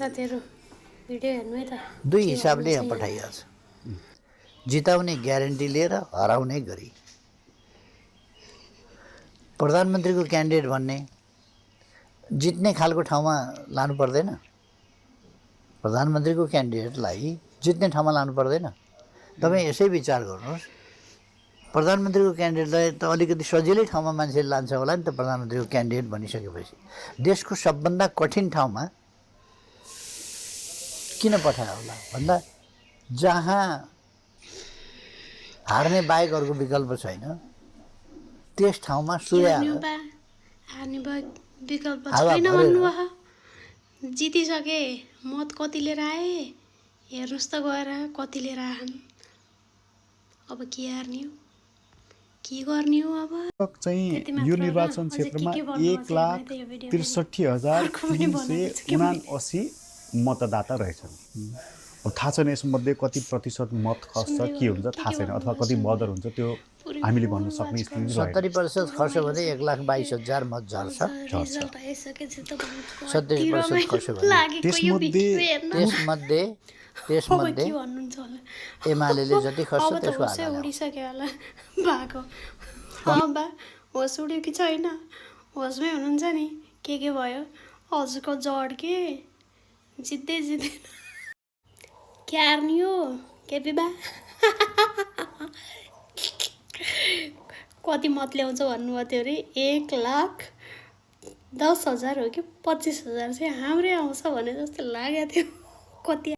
तेरो भिडियो हेर्नु है त दुई हिसाबले यहाँ पठाइहाल्छ जिताउने ग्यारेन्टी लिएर हराउने गरी प्रधानमन्त्रीको क्यान्डिडेट भन्ने जित्ने खालको ठाउँमा लानु पर्दैन प्रधानमन्त्रीको क्यान्डिडेटलाई जित्ने ठाउँमा लानु पर्दैन तपाईँ यसै विचार गर्नुहोस् प्रधानमन्त्रीको क्यान्डिडेटलाई त अलिकति सजिलै ठाउँमा मान्छेले लान्छ होला नि त प्रधानमन्त्रीको क्यान्डिडेट भनिसकेपछि देशको सबभन्दा कठिन ठाउँमा किन पठायो होला भन्दा जहाँ हार्ने बाहेक अर्को विकल्प छैन त्यस ठाउँमा विकल्प छैन भन्नुभयो जितिसके मत कति लिएर आए हेर्नुहोस् त गएर कति लिएर आएन अब के हार्ने हो के गर्ने हो अब चाहिँ यो निर्वाचन क्षेत्रमा 1,63,379 मतदाता रहेछन् अब थाहा छैन यसमध्ये कति प्रतिशत मत खस्छ के हुन्छ थाहा छैन अथवा कति बदर हुन्छ त्यो हामीले भन्न सक्ने स्थिति 70% खर्च भने 1,22,000 मत झर्छ 70% खर्च भने त्यसमध्ये एमाले जति खर्च त्यसको आधा उडिसक्यो होला भएको बा होस उड्यो कि छैन होसमै हुनुहुन्छ नि के भयो हजुरको जड के जित्दै क्यार्नी हो केपी बा कति मत ल्याउँछ भन्नुभयो त्यो अरे 1,10,000 हो कि 25,000 चाहिँ हाम्रै आउँछ भने जस्तो लागेको थियो कति